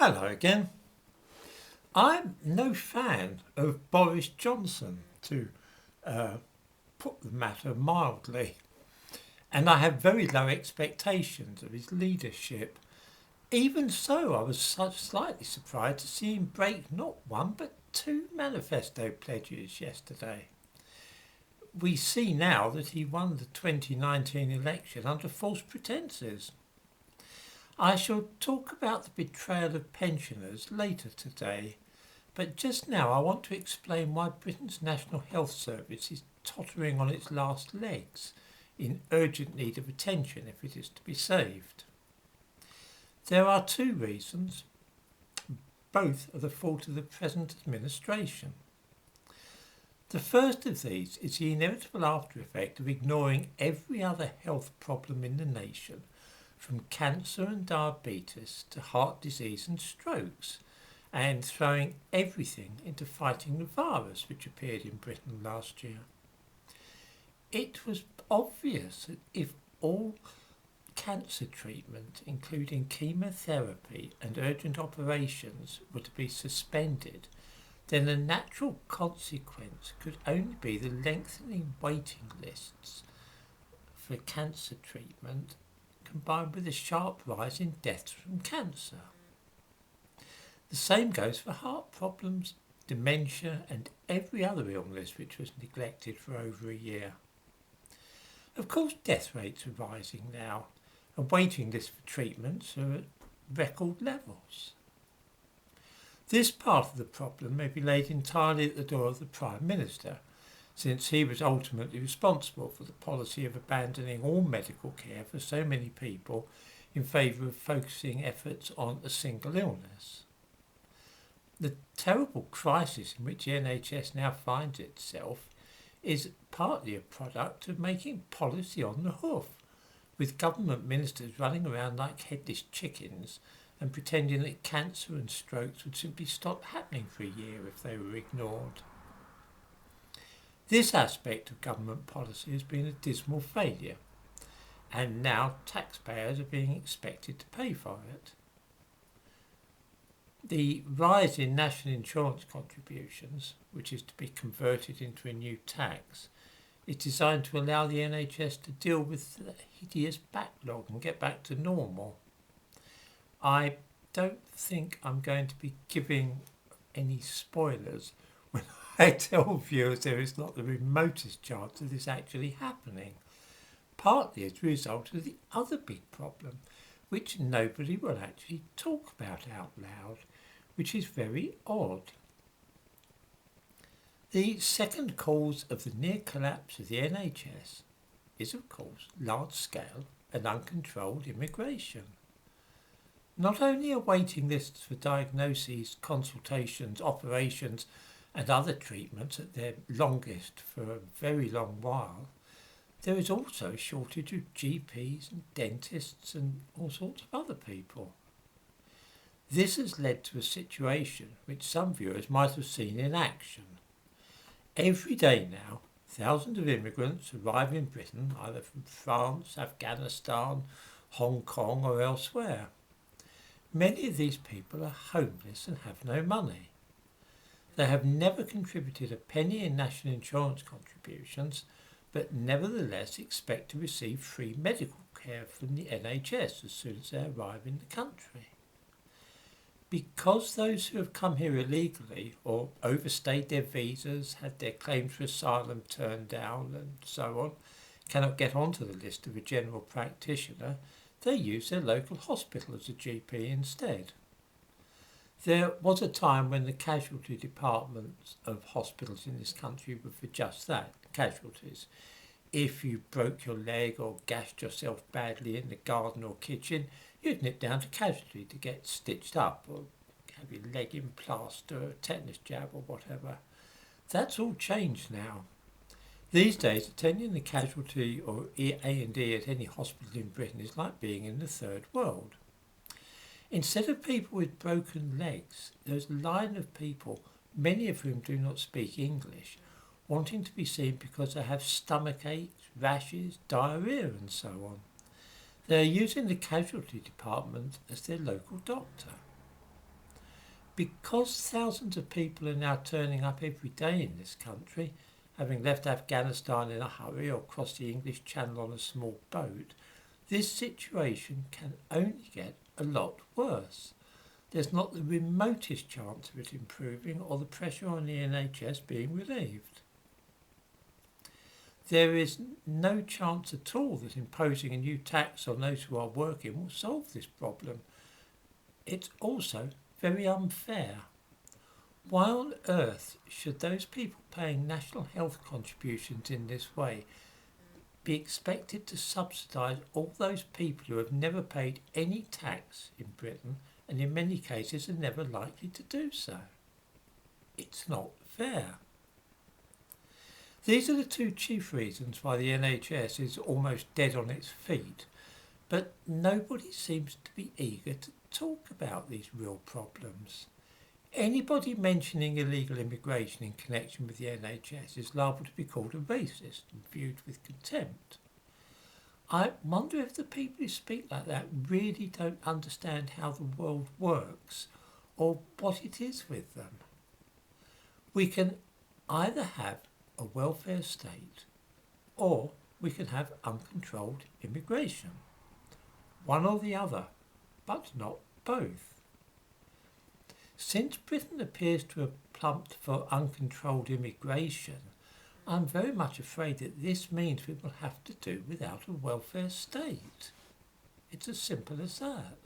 Hello again. I'm no fan of Boris Johnson, to uh, put the matter mildly, and I have very low expectations of his leadership. Even so, I was slightly surprised to see him break not one but two manifesto pledges yesterday. We see now that he won the 2019 election under false pretences. I shall talk about the betrayal of pensioners later today, but just now I want to explain why Britain's National Health Service is tottering on its last legs, in urgent need of attention if it is to be saved. There are two reasons. Both are the fault of the present administration. The first of these is the inevitable after effect of ignoring every other health problem in the nation, from cancer and diabetes to heart disease and strokes, and throwing everything into fighting the virus which appeared in Britain last year. It was obvious that if all cancer treatment, including chemotherapy and urgent operations, were to be suspended, then the natural consequence could only be the lengthening waiting lists for cancer treatment, combined with a sharp rise in deaths from cancer. The same goes for heart problems, dementia and every other illness which was neglected for over a year. Of course, death rates are rising now, and waiting lists for treatments are at record levels. This part of the problem may be laid entirely at the door of the Prime Minister, since he was ultimately responsible for the policy of abandoning all medical care for so many people in favour of focusing efforts on a single illness. The terrible crisis in which the NHS now finds itself is partly a product of making policy on the hoof, with government ministers running around like headless chickens and pretending that cancer and strokes would simply stop happening for a year if they were ignored. This aspect of government policy has been a dismal failure, and now taxpayers are being expected to pay for it. The rise in national insurance contributions, which is to be converted into a new tax, is designed to allow the NHS to deal with the hideous backlog and get back to normal. I don't think I'm going to be giving any spoilers when I tell viewers there is not the remotest chance of this actually happening, partly as a result of the other big problem, which nobody will actually talk about out loud, which is very odd. The second cause of the near collapse of the NHS is, of course, large-scale and uncontrolled immigration. Not only are waiting lists for diagnoses, consultations, operations and other treatments at their longest for a very long while, there is also a shortage of GPs and dentists and all sorts of other people. This has led to a situation which some viewers might have seen in action. Every day now, thousands of immigrants arrive in Britain, either from France, Afghanistan, Hong Kong or elsewhere. Many of these people are homeless and have no money. They have never contributed a penny in national insurance contributions, but nevertheless expect to receive free medical care from the NHS as soon as they arrive in the country. Because those who have come here illegally or overstayed their visas, had their claims for asylum turned down and so on, cannot get onto the list of a general practitioner, they use their local hospital as a GP instead. There was a time when the casualty departments of hospitals in this country were for just that, casualties. If you broke your leg or gashed yourself badly in the garden or kitchen, you'd nip down to casualty to get stitched up or have your leg in plaster, a tetanus jab or whatever. That's all changed now. These days, attending the casualty or A&E at any hospital in Britain is like being in the third world. Instead of people with broken legs, there's a line of people, many of whom do not speak English, wanting to be seen because they have stomach aches, rashes, diarrhoea and so on. They are using the casualty department as their local doctor. Because thousands of people are now turning up every day in this country, having left Afghanistan in a hurry or crossed the English Channel on a small boat, this situation can only get a lot worse. There's not the remotest chance of it improving or the pressure on the NHS being relieved. There is no chance at all that imposing a new tax on those who are working will solve this problem. It's also very unfair. Why on earth should those people paying national health contributions in this way be expected to subsidise all those people who have never paid any tax in Britain and in many cases are never likely to do so? It's not fair. These are the two chief reasons why the NHS is almost dead on its feet, but nobody seems to be eager to talk about these real problems. Anybody mentioning illegal immigration in connection with the NHS is liable to be called a racist and viewed with contempt. I wonder if the people who speak like that really don't understand how the world works or what it is with them. We can either have a welfare state or we can have uncontrolled immigration. One or the other, but not both. Since Britain appears to have plumped for uncontrolled immigration, I'm very much afraid that this means we will have to do without a welfare state. It's as simple as that.